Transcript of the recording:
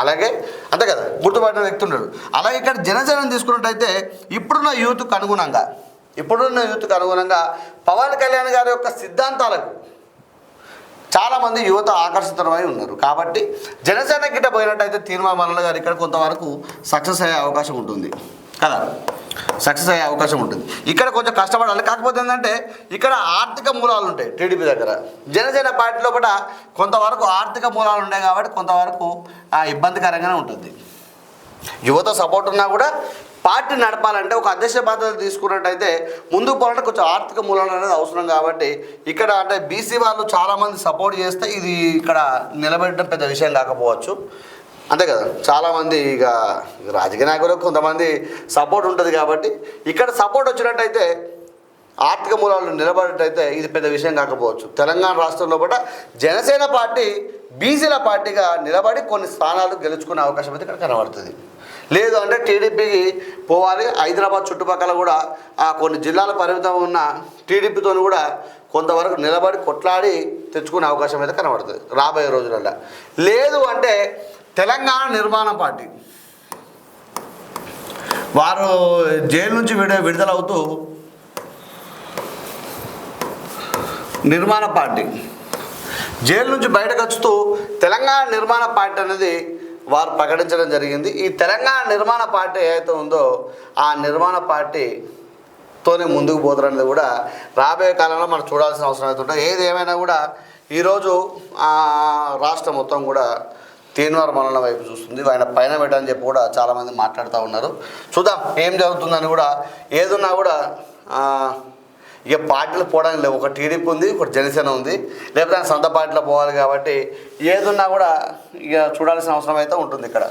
అలాగే అంతే కదా, గుర్తుపట్టిన వ్యక్తి ఉన్నాడు. అలాగే ఇక్కడ జనసేనను తీసుకున్నట్టయితే ఇప్పుడున్న యూత్కు అనుగుణంగా పవన్ కళ్యాణ్ గారి యొక్క సిద్ధాంతాలకు చాలామంది యువత ఆకర్షితమై ఉన్నారు. కాబట్టి జనసేన గిట్ట పోయినట్టయితే తీర్మాన మల్లన్న గారు ఇక్కడ కొంతవరకు సక్సెస్ అయ్యే అవకాశం ఉంటుంది కదా, ఇక్కడ కొంచెం కష్టపడాలి. కాకపోతే ఏంటంటే ఇక్కడ ఆర్థిక మూలాలు ఉంటాయి టీడీపీ దగ్గర. జనసేన పార్టీలో కూడా కొంతవరకు ఆర్థిక మూలాలు ఉన్నాయి కాబట్టి కొంతవరకు ఇబ్బందికరంగానే ఉంటుంది. యువత సపోర్ట్ ఉన్నా కూడా పార్టీ నడపాలంటే ఒక అధ్యక్ష బాధ్యత తీసుకున్నట్టయితే ముందుకు పోవాలంటే కొంచెం ఆర్థిక మూలాలు అనేది అవసరం. కాబట్టి ఇక్కడ అంటే బీసీ వాళ్ళు చాలామంది సపోర్ట్ చేస్తే ఇది ఇక్కడ నిలబెట్టడం పెద్ద విషయం కాకపోవచ్చు, అంతే కదా. చాలామంది ఇక రాజకీయ నాయకులకు కొంతమంది సపోర్ట్ ఉంటుంది కాబట్టి ఇక్కడ సపోర్ట్ వచ్చినట్టయితే ఆర్థిక మూలాలు నిలబడేటైతే ఇది పెద్ద విషయం కాకపోవచ్చు. తెలంగాణ రాష్ట్రంలో కూడా జనసేన పార్టీ బీసీల పార్టీగా నిలబడి కొన్ని స్థానాలు గెలుచుకునే అవకాశం అయితే ఇక్కడ కనబడుతుంది. లేదు అంటే టీడీపీకి పోవాలి. హైదరాబాద్ చుట్టుపక్కల కూడా కొన్ని జిల్లాల పరిమితం ఉన్న టీడీపీతో కూడా కొంతవరకు నిలబడి కొట్లాడి తెచ్చుకునే అవకాశం అయితే కనబడుతుంది రాబోయే రోజులలో. లేదు అంటే తెలంగాణ నిర్మాణ పార్టీ వారు జైలు నుంచి విడుదలవుతూ జైలు నుంచి బయటకు వచ్చుతూ తెలంగాణ నిర్మాణ పార్టీ అనేది వారు ప్రకటించడం జరిగింది. ఈ తెలంగాణ నిర్మాణ పార్టీ ఏదైతే ఉందో ఆ నిర్మాణ పార్టీతోనే ముందుకు పోతారనేది కూడా రాబోయే కాలంలో మనం చూడాల్సిన అవసరం అయితే ఉంటుంది. ఏది ఏమైనా కూడా ఈరోజు రాష్ట్రం మొత్తం కూడా తీన్మార్ మల్లన్న వైపు చూస్తుంది. ఆయన పైన పెట్టని చెప్పి కూడా చాలామంది మాట్లాడుతూ ఉన్నారు. చూద్దాం ఏం జరుగుతుందని. కూడా ఏదున్నా కూడా ఇక పార్టీలు పోవడానికి లేవు. ఒక టీడీపీ ఉంది, ఒక జనసేన ఉంది, లేకపోతే ఆయన సొంత పార్టీలో పోవాలి. కాబట్టి ఏదున్నా కూడా ఇక చూడాల్సిన అవసరం అయితే ఉంటుంది ఇక్కడ.